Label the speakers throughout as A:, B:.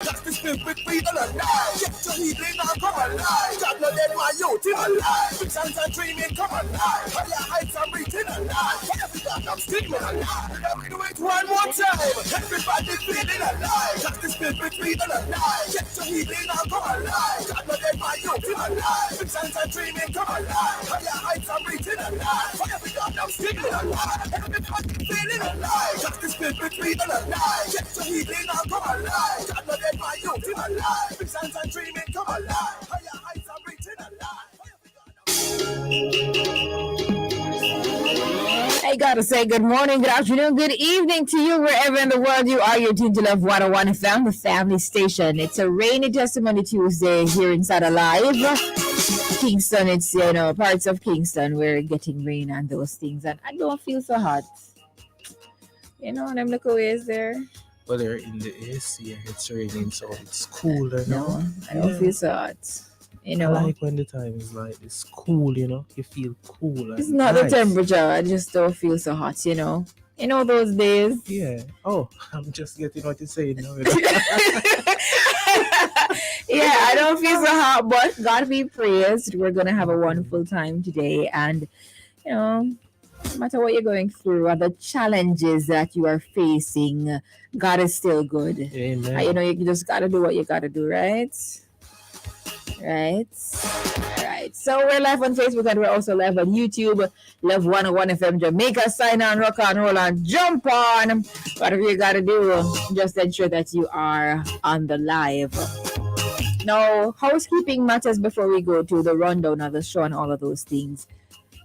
A: That's the spirit we don't alive. Get your healing now, come alive. God no dead, my youth in alive. Visions and dreaming, come alive. Higher heights I'm reaching alive. Every God I'm still alive. Let me do it one more time. Everybody feeling alive. That's the spirit we don't alive. Get your healing now, come alive. God no dead, my youth in alive. Visions and dreaming, come alive. Higher heights I'm reaching alive. Every God I'm still alive. Everybody feeling alive. That's the spirit we don't alive. Get your healing now, come alive. God no dead, my youth in alive. Visions and dreaming, come alive. Higher heights I'm reaching alive.
B: I gotta say good morning, good afternoon, good evening to you wherever in the world you are. You're tuned to Love 101 FM, the family station. It's a rainy Testimony Tuesday here inside Alive. Kingston, it's, parts of Kingston we're getting rain and those things. And I don't feel so hot. Them little ways there.
C: Well, they're in the AC and it's raining, so it's cooler now.
B: No, I don't feel so hot.
C: I like when the time is like it's cool, you feel cool.
B: It's not nice. The temperature, I just don't feel so hot, those days.
C: Yeah. Oh, I'm just getting what you're saying now.
B: Yeah, I don't feel so hot, but God be praised. We're going to have a wonderful time today. And, no matter what you're going through or the challenges that you are facing, God is still good.
C: Amen.
B: You just got to do what you got to do, right? Right. So we're live on Facebook and we're also live on YouTube. Love 101 FM Jamaica. Sign on, rock on, roll on, jump on. Whatever you got to do, just ensure that you are on the live. Now, housekeeping matters before we go to the rundown of the show and all of those things.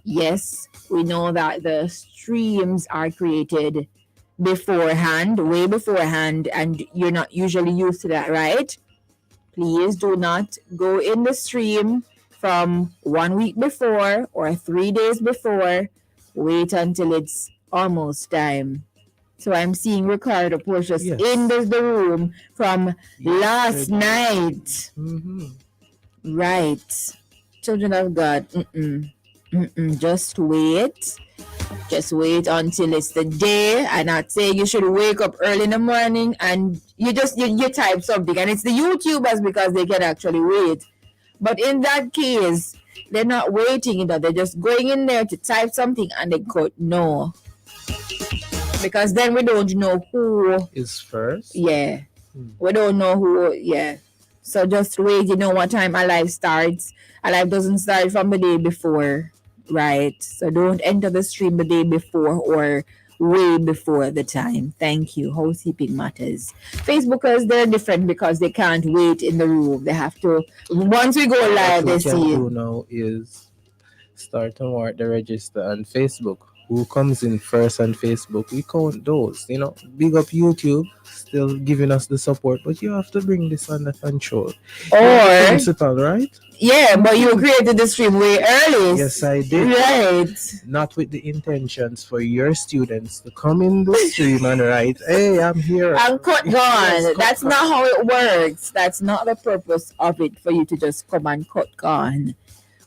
B: Yes, we know that the streams are created beforehand, way beforehand, and you're not usually used to that, right? Please do not go in the stream from 1 week before or 3 days before. Wait until it's almost time. So I'm seeing Ricardo Portius in the room from last night.
C: Mm-hmm.
B: Right. Children of God, just wait. Just wait until it's the day. I'm not saying you should wake up early in the morning and you type something and it's the YouTubers because they can actually wait. But in that case, they're not waiting, they're just going in there to type something and they could no. Because then we don't know who
C: is first.
B: Yeah. We don't know who, So just wait, what time Alive starts. Alive doesn't start from the day before. Right, so don't enter the stream the day before or way before the time. Thank you. Housekeeping matters. Facebookers, they're different because they can't wait in the room. They have to, once we go live, they see it.
C: What we can do now is start to mark the register on Facebook. Who comes in first on Facebook, we count those. Big up YouTube, still giving us the support, but you have to bring this under control.
B: Or
C: principal, right?
B: Yeah, but you created the stream way early.
C: Yes, I did.
B: Right.
C: Not with the intentions for your students to come in the stream and write, hey, I'm here.
B: I'm cut gone. That's not how it works. That's not the purpose of it for you to just come and cut gone.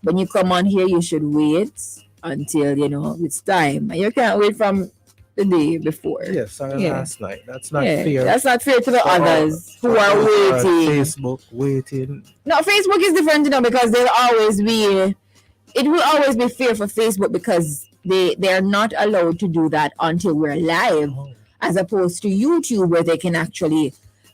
B: When you come on here, you should wait until, it's time. You can't wait from the day before.
C: Yes, last night. That's not fair.
B: That's not fair to the others who are waiting.
C: Facebook waiting.
B: No, Facebook is different, because it will always be fair for Facebook because they're not allowed to do that until we're live, as opposed to YouTube where they can actually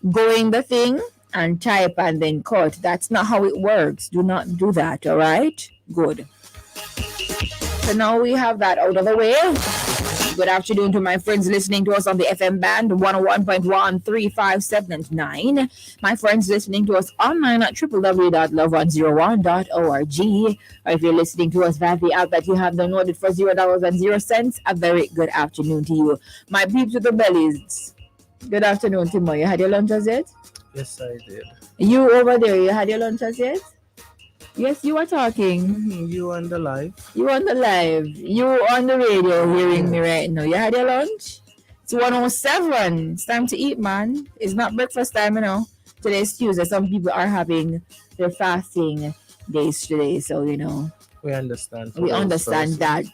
B: go in the thing and type and then cut. That's not how it works. Do not do that, all right? Good. So now we have that out of the way. Good afternoon to my friends listening to us on the FM band 101.1, 3, 5, 7, and 9. My friends listening to us online at www.love101.org. Or if you're listening to us via the app that you have downloaded for $0.00, a very good afternoon to you. My peeps with the bellies. Good afternoon, Timo. You had your lunch as yet?
C: Yes, I did.
B: You over there, you had your lunch as yet? Yes, you are talking.
C: Mm-hmm. You on the live.
B: You on the live. You on the radio hearing me right now. You had your lunch? It's 1:07. It's time to eat, man. It's not breakfast time, Today's Tuesday. Some people are having their fasting days today. So,
C: We understand.
B: We understand that.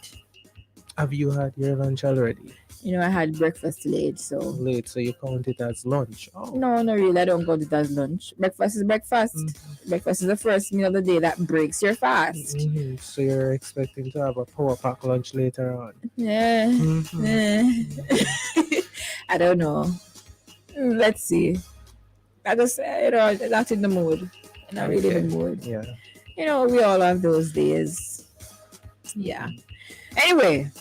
C: Have you had your lunch already?
B: I had breakfast late, so
C: Late, so you count it as lunch. Oh.
B: no, no, really, I don't count it as lunch. Breakfast is breakfast. Breakfast is the first meal of the day that breaks your fast.
C: So you're expecting to have a power pack lunch later on.
B: Yeah. I don't know. Let's see. I just, not in the mood. Not really in the mood.
C: Yeah.
B: We all have those days. Yeah. Anyway,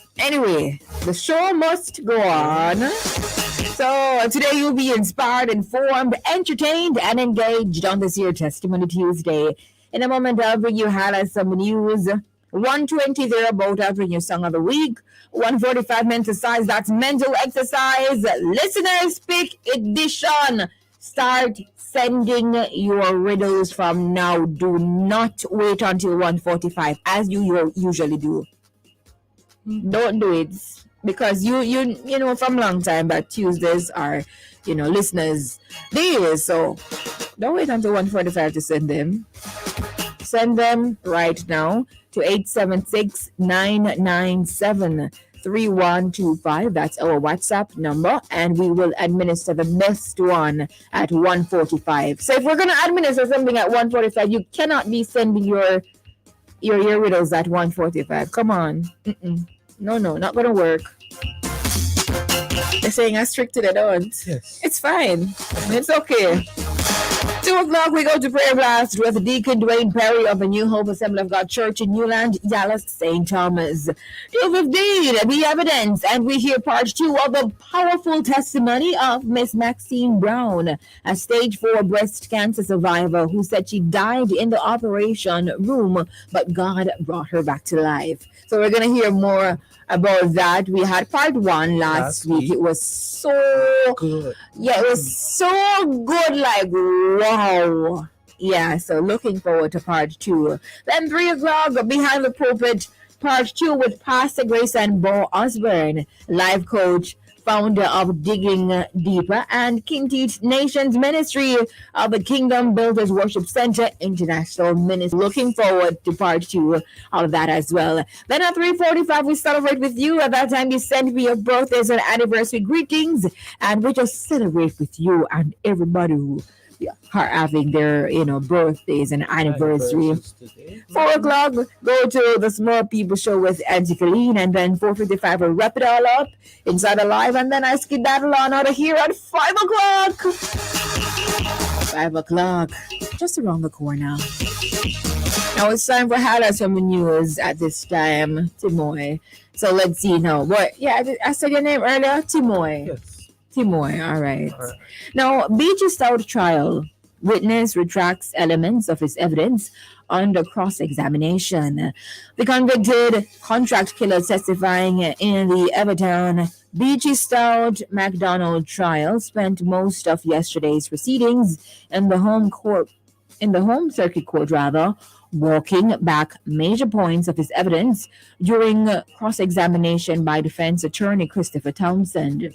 B: the show must go on. So today you'll be inspired, informed, entertained, and engaged on this year Testimony Tuesday. In a moment, I'll bring you highlights some news. 1:20 thereabout, I'll bring you Song of the Week. 1:45 mental exercise, that's mental exercise. Listeners Pick Edition. Start sending your riddles from now. Do not wait until 1:45 as you usually do. Don't do it because you know from long time that Tuesdays are listeners days, so don't wait until 1:45 to send them. Send them right now to 876-997-3125. That's our WhatsApp number, and we will administer the best one at 1:45. So if we're gonna administer something at 1:45, you cannot be sending your riddles at 1:45. Come on. No, not gonna work. They're saying I strictly they don't.
C: Yes.
B: It's fine. It's okay. 2:00 we go to prayer blast with Deacon Dwayne Perry of the New Hope Assembly of God Church in Newland, Dallas, St. Thomas. 2:15 the evidence, and we hear part 2 of the powerful testimony of Miss Maxine Brown, a stage 4 breast cancer survivor who said she died in the operation room, but God brought her back to life. So we're gonna hear more about that. We had part 1 last week. It was so
C: good.
B: Yeah, it was so good. Like, wow. Yeah, so looking forward to part 2. Then 3:00 behind the pulpit, part 2 with Pastor Grace and Bo Osborne, life coach, founder of Digging Deeper, and King Teach Nations Ministry of the Kingdom Builders Worship Center International Ministry. Looking forward to part 2 of that as well. Then at 3:45 we celebrate with you. At that time you send me your birthdays and anniversary greetings, and we just celebrate with you and everybody who are having their birthdays and anniversary. 4:00 go to the Small People Show with Auntie Colleen, and then 4:55 we'll wrap it all up inside alive, and then I skedaddle on out of here at 5:00. 5:00, just around the corner. Now it's time for highlights from the news at this time, Timoy. So let's see now. I said your name earlier, Timoy.
C: Yes.
B: Timoy, all right. Now, Beachy Stout trial. Witness retracts elements of his evidence under cross-examination. The convicted contract killer testifying in the Evertown Beachy Stout McDonald trial spent most of yesterday's proceedings in the home circuit court, walking back major points of his evidence during cross-examination by defense attorney Christopher Townsend.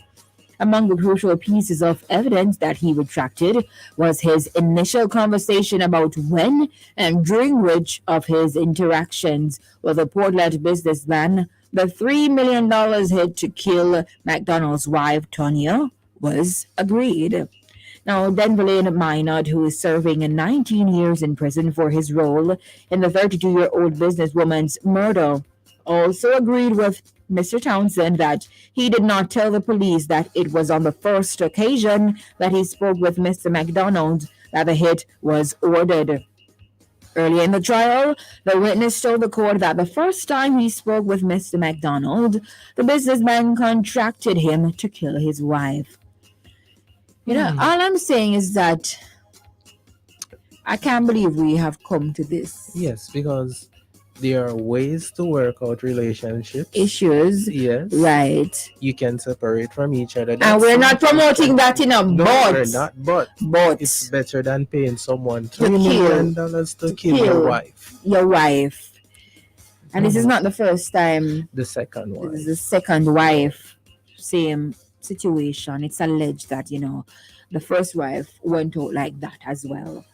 B: Among the crucial pieces of evidence that he retracted was his initial conversation about when and during which of his interactions with the Portland businessman the $3 million hit to kill McDonald's wife, Tonya, was agreed. Now, Denverlin Minot, who is serving 19 years in prison for his role in the 32-year-old businesswoman's murder, also agreed with Mr. Townsend that he did not tell the police that it was on the first occasion that he spoke with Mr. McDonald that the hit was ordered. Earlier in the trial, the witness told the court that the first time he spoke with Mr. McDonald, the businessman contracted him to kill his wife. All I'm saying is that I can't believe we have come to this.
C: Yes, because there are ways to work out relationships.
B: Issues.
C: Yes.
B: Right.
C: You can separate from each other.
B: And we're not promoting that,
C: No,
B: but
C: we're not. But it's better than paying someone $3 million to kill your wife.
B: Your wife. And this is not the first time.
C: The second one.
B: This is the second wife. Same situation. It's alleged that, the first wife went out like that as well.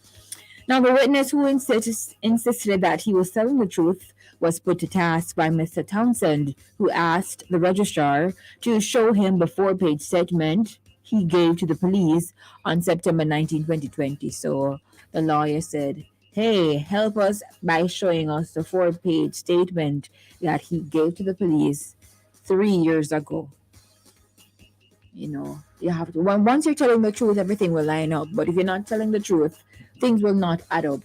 B: Now, the witness who insisted that he was telling the truth was put to task by Mr. Townsend, who asked the registrar to show him the four-page statement he gave to the police on September 19, 2020. So the lawyer said, hey, help us by showing us the four-page statement that he gave to the police 3 years ago. You have to. Once you're telling the truth, everything will line up. But if you're not telling the truth, things will not add up.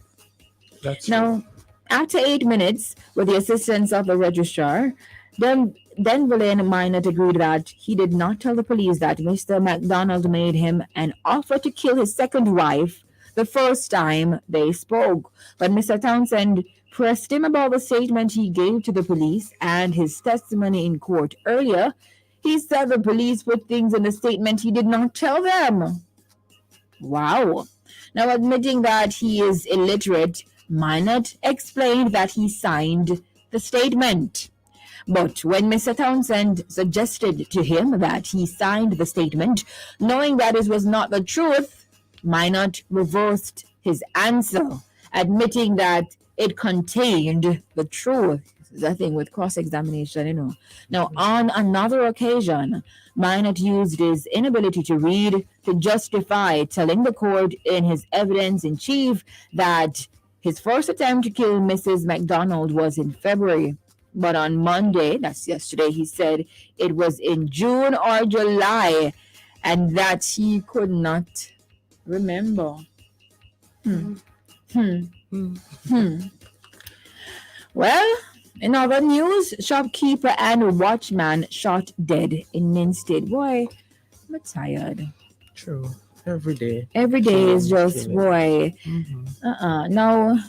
C: That's
B: Now, after 8 minutes, with the assistance of the registrar, then Villain Minot agreed that he did not tell the police that Mr. MacDonald made him an offer to kill his second wife the first time they spoke. But Mr. Townsend pressed him about the statement he gave to the police and his testimony in court earlier. He said the police put things in the statement he did not tell them. Wow. Now, admitting that he is illiterate, Minot explained that he signed the statement. But when Mr. Townsend suggested to him that he signed the statement, knowing that it was not the truth, Minot reversed his answer, admitting that it contained the truth. This is the thing with cross-examination. Now, on another occasion, Minot used his inability to read to justify telling the court in his evidence in chief that his first attempt to kill Mrs. MacDonald was in February. But on Monday, that's yesterday, he said it was in June or July and that he could not remember. Well, in other news, shopkeeper and watchman shot dead in Minstead. Boy, I'm tired.
C: true. Every day.
B: Every day is just, boy. Now,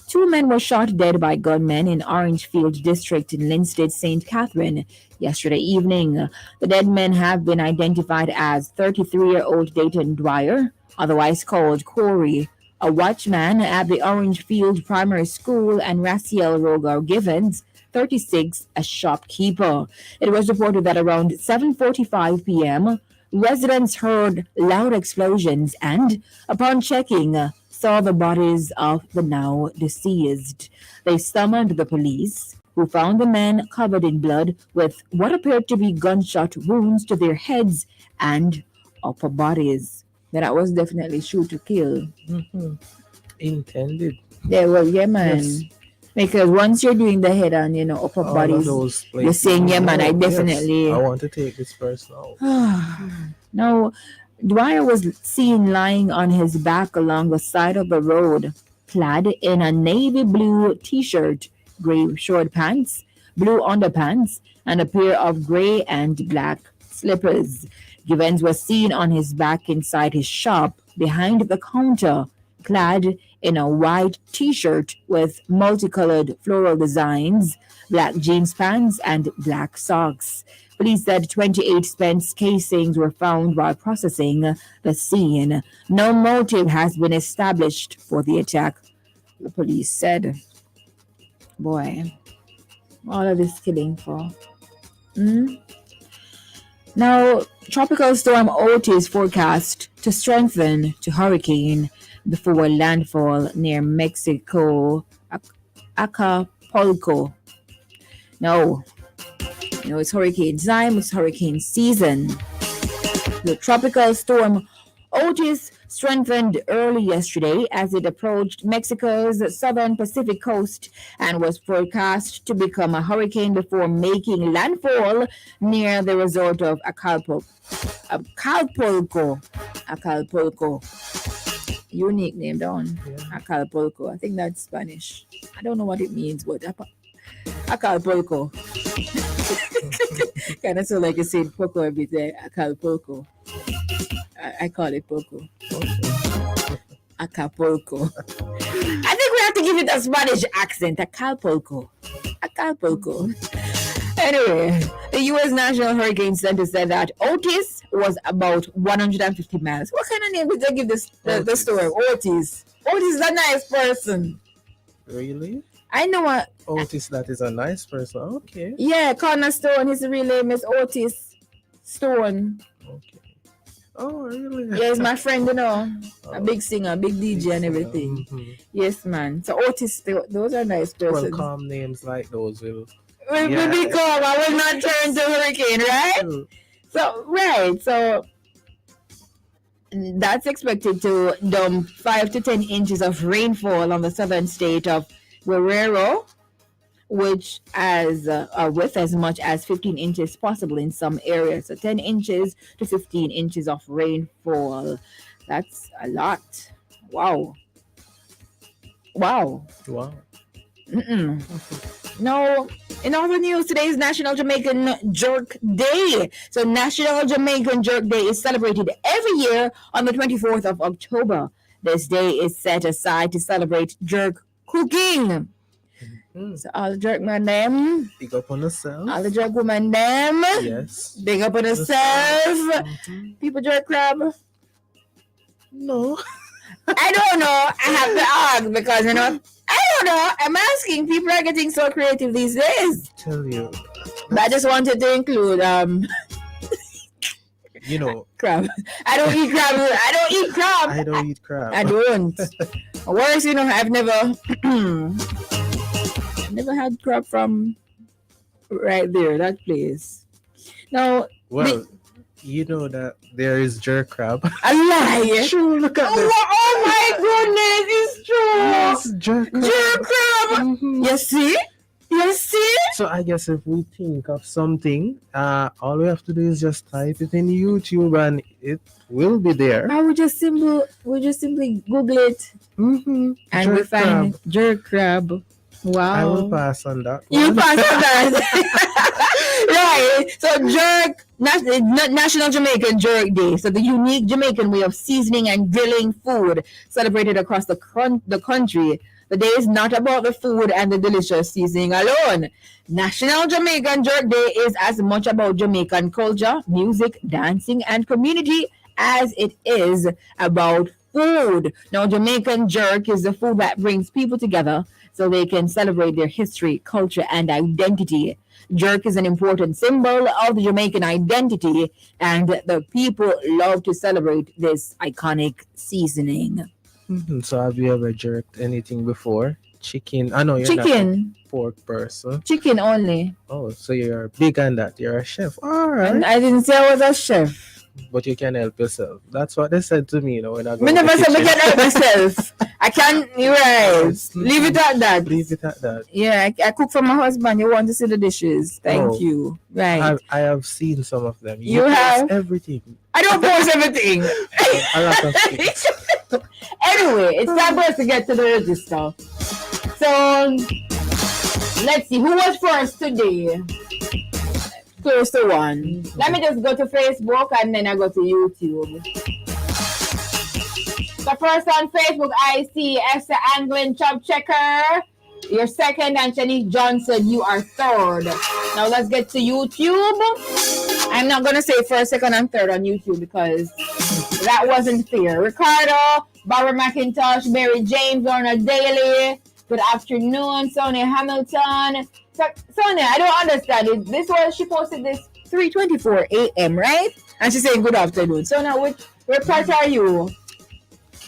B: 2 men were shot dead by gunmen in Orangefield District in Linstead, St. Catherine yesterday evening. The dead men have been identified as 33-year-old Dayton Dwyer, otherwise called Corey, a watchman at the Orangefield Primary School, and Raciel Rogar Givens, 36, a shopkeeper. It was reported that around 7:45 p.m., residents heard loud explosions and, upon checking, saw the bodies of the now deceased. They summoned the police, who found the men covered in blood with what appeared to be gunshot wounds to their heads and upper bodies. Now, that was definitely shoot to kill.
C: Intended.
B: Yeah, well, yeah, man.
C: Yes.
B: Because once you're doing the head and upper
C: All of
B: bodies,
C: those
B: you're
C: places.
B: saying, yeah, man, I
C: Oh, yes.
B: definitely.
C: I want to take this person out.
B: Now, Dwyer was seen lying on his back along the side of the road, clad in a navy blue t-shirt, gray short pants, blue underpants, and a pair of gray and black slippers. Givens was seen on his back inside his shop, behind the counter, clad in a white t-shirt with multicolored floral designs, black jeans pants, and black socks. Police said 28 Spence casings were found while processing the scene. No motive has been established for the attack, the police said. Boy, all of this killing for. Now, Tropical Storm Otis forecast to strengthen to hurricane before landfall near Mexico, Acapulco. No, it's hurricane time, it's hurricane season. The tropical storm Otis strengthened early yesterday as it approached Mexico's southern Pacific coast and was forecast to become a hurricane before making landfall near the resort of Acapulco. Unique name, Don. Acapulco. I think that's Spanish. I don't know what it means, but Acapulco. Kind of sound like you said Poco a bit there. Acapulco. I call it Poco. Acapulco. I think we have to give it a Spanish accent. Acapulco. Anyway, the U.S. National Hurricane Center said that Otis was about 150 miles. What kind of name did they give this the storm? Otis. Otis is a nice person.
C: Really?
B: I know what.
C: Otis, that is a nice person. Okay.
B: Yeah, Cornerstone. His real name is Otis Stone.
C: Okay. Oh, really?
B: Yeah, he's my friend, you know. A
C: Oh,
B: big singer, big DJ and everything.
C: Mhm.
B: Yes, man. So Otis, those are nice
C: Well,
B: persons.
C: calm names like those will.
B: Will be calm. I will not turn to hurricane, right?
C: True.
B: So right. So that's expected to dump 5 to 10 inches of rainfall on the southern state of Guerrero, which as with as much as 15 inches possible in some areas. So 10 inches to 15 inches of rainfall. That's a lot. Wow. Wow.
C: Wow.
B: No, in other news, today is National Jamaican Jerk Day. So National Jamaican Jerk Day is celebrated every year on the 24th of October. This day is set aside to celebrate jerk cooking. So all the jerk man them,
C: Big up on yourself.
B: all the jerk woman them,
C: Yes.
B: big up on yourself. People jerk crab.
C: No.
B: I don't know. I have to ask because you know. I don't know. I'm asking. People are getting so creative these days.
C: Tell you.
B: But I just wanted to include
C: You know,
B: crab. I don't eat crab. I don't eat crab.
C: I don't eat crab.
B: I don't. Worse, you know, I've never never had crab from right there, that place. Now,
C: Well, you know that there is jerk crab.
B: a lie.
C: True, look at this.
B: Oh my goodness, it's true.
C: Yes, jerk crab.
B: Jerk crab.
C: Mhm.
B: You see? You see?
C: So I guess if we think of something, all we have to do is just type it in YouTube and it will be there.
B: I would just simply Google it and we
C: Jerk
B: find
C: crab.
B: jerk crab. Wow.
C: I will pass on that.
B: You
C: one.
B: pass on that. Right. So jerk, National Jamaican Jerk Day. So the unique Jamaican way of seasoning and grilling food celebrated across the country. The day is not about the food and the delicious seasoning alone. National Jamaican Jerk Day is as much about Jamaican culture, music, dancing, and community as it is about food. Now, Jamaican jerk is the food that brings people together so they can celebrate their history, culture, and identity. Jerk is an important symbol of the Jamaican identity, and the people love to celebrate this iconic seasoning.
C: So have you ever jerked anything before? Chicken. I know you're not a
B: Chicken.
C: pork person.
B: Chicken only.
C: Oh, so you're big on that. You're a chef. All right.
B: And I didn't say I was a chef.
C: But you can help yourself. That's what they said to me, you know, when I go
B: Me
C: to the
B: never said we
C: kitchen.
B: can help myself. I can't, you're right. Leave it at that.
C: Leave it at that.
B: Yeah, I cook for my husband. You want to see the dishes. Thank
C: Oh.
B: you. Right.
C: I have seen some of them.
B: You
C: post
B: have?
C: everything.
B: I don't post everything.
C: A lot of things.
B: Anyway, it's time for us to get to the register. So, let's see. Who was first today? Close to one. Let me just go to Facebook and then I go to YouTube. So first on Facebook, I see Esther Anglin Chub Checker. You're second, and Shanique Johnson, you are third. Now let's get to YouTube. I'm not going to say first, second, and third on YouTube because that wasn't fair. Ricardo, Barbara McIntosh, Mary James, Lorna Daly. Good afternoon, Sonia Hamilton. So, Sonia, I don't understand it. This was, she posted this 3:24 a.m., right? And she's saying good afternoon. So now, where part are you?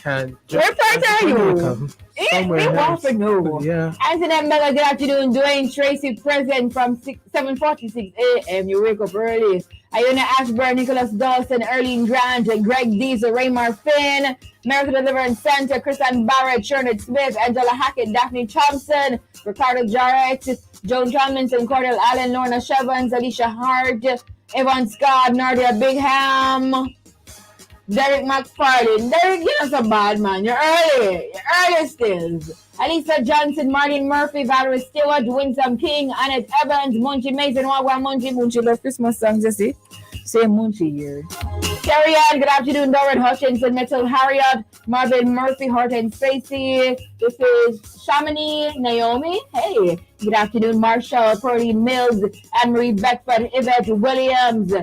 C: Where
B: part are you? We want to know.
C: Yeah.
B: Anthony Miller, good afternoon. Dwayne Tracy, present from 7:46 a.m. You wake up early. Iona Ashburn, Nicholas Dawson, Erlene Grant, Greg Diesel, Raymar Finn, American Deliverance Center, Christian Barrett, Shernet Smith, Angela Hackett, Daphne Thompson, Ricardo Jarrett, Joan Tomlinson, Cordell Allen, Lorna Shevans, Alicia Hart, Evan Scott, Nadia Bigham, Derek McFarlane. Derek, you're not so bad, man. You're early. You're early still. Alisa Johnson, Martin Murphy, Valerie Stewart, Winsome King, Annette Evans, Munchie Mason, Wagwan Munchie love Christmas songs, you see? Same Munchie here. Carrie Ann, good afternoon, Doreen Hutchinson, Metal Harriet, Marvin Murphy, Horton Stacy. This is Shamini Naomi. Hey, good afternoon, Marshall, Pearlie Mills, Anne-Marie Beckford, Yvette Williams.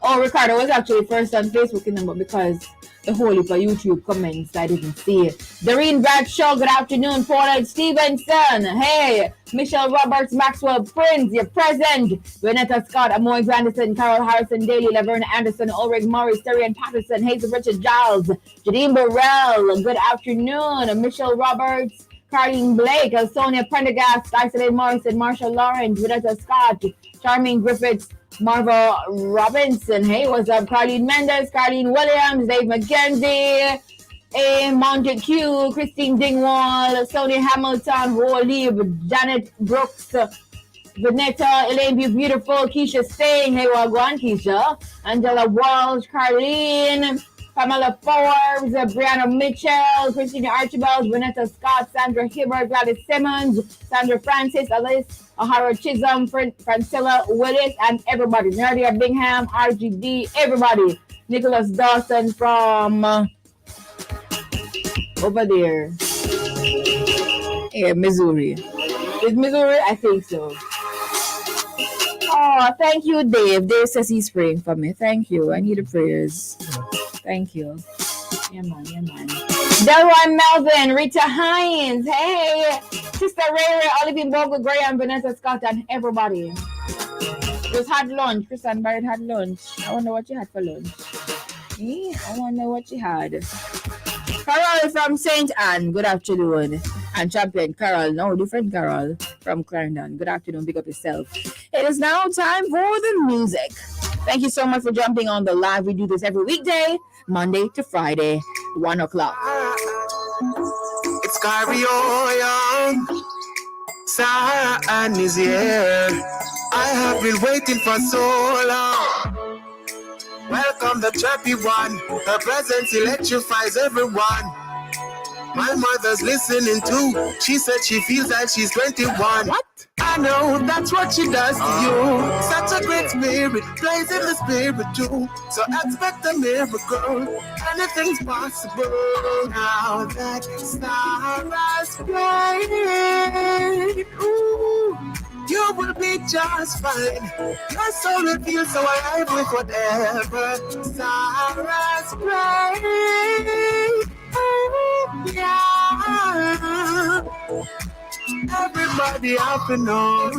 B: Oh, Ricardo was actually first on Facebook in them, but because a whole heap of YouTube comments I didn't see. Doreen Bradshaw, good afternoon. Paul Stevenson, hey. Michelle Roberts, Maxwell Prince, you're present. Renetta Scott, Amoy Grandison, Carol Harrison Daly, Laverne Anderson, Ulrich Morris, Terian Patterson, Hazel Richard Giles, Jadine Burrell, good afternoon. Michelle Roberts, Carlene Blake, Sonia Prendergast, Isolate Morrison, Marshall Lawrence, Renetta Scott, Charmaine Griffiths, Marva Robinson, hey, what's up? Carlene Mendes, Carlene Williams, Dave McKenzie, A. Montague, Christine Dingwall, Sonia Hamilton, Rolib, Janet Brooks, Vanetta, Elaine Beautiful, Keisha Stain, hey, Wagwan, Keisha, Angela Walsh, Carlene, Pamela Forbes, Brianna Mitchell, Christina Archibald, Vanetta Scott, Sandra Hibbert, Gladys Simmons, Sandra Francis, Alice O'Hara Chisholm, Francilla Willis, and everybody. Nadia Bingham, RGD, everybody. Nicholas Dawson from over there. Yeah, Missouri. Is Missouri? I think so. Oh, thank you, Dave. Dave says he's praying for me. Thank you. I need the prayers. Thank you. Yeah, man. Delroy Melvin, Rita Hines. Hey, Sister Ray, Olivia Bogle, Graham, Vanessa Scott, and everybody. Just had lunch. Chris and Barrett had lunch. I wonder what you had for lunch. I wonder what you had. Carol from St. Anne, good afternoon. And Champion Carol, no, different Carol from Clarendon. Good afternoon, pick up yourself. It is now time for the music. Thank you so much for jumping on the live. We do this every weekday, Monday to Friday, 1 o'clock.
A: It's Carry-On. Sara-Ann is here. I have been waiting for so long. Welcome the chirpy one. Her presence electrifies everyone. My mother's listening too. She said she feels like she's 21. What? I know that's what she does to you. Such a great spirit, plays in the spirit too. So expect a miracle. Anything's possible. Now that stars bright, ooh, you will be just fine. Your soul will feel so alive with whatever stars bright. Ooh, yeah. Everybody have to know.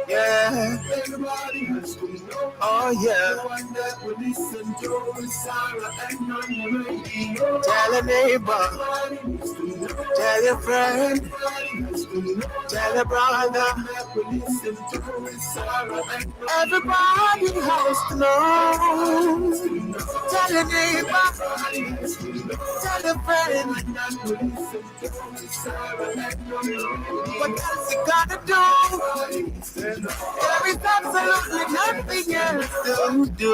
A: Yeah. Everybody has to know. Oh yeah. The one that will listen to Sara-Ann on the radio. Tell a neighbor. Tell your friend. Tell a brother. Everybody has to know. Tell a neighbor. Tell a friend. What else you gotta do? There is absolutely nothing else to do.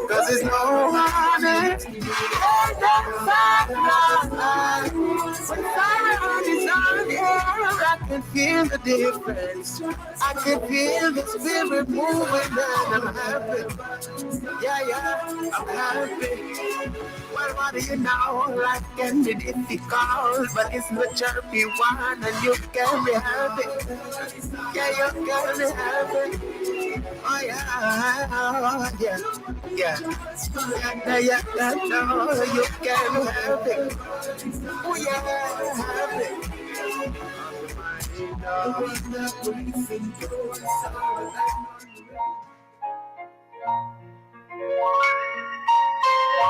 A: Cause it's no harder. And that's right. When Sara-Ann is on air, I can feel the difference. I can feel the spirit moving and I'm happy. Yeah, I'm happy. Well, what do you know? Life can be difficult, but it's the chirpy one and you can be happy. Yeah, you can be happy. Oh yeah. No, you can be happy. Oh yeah, happy.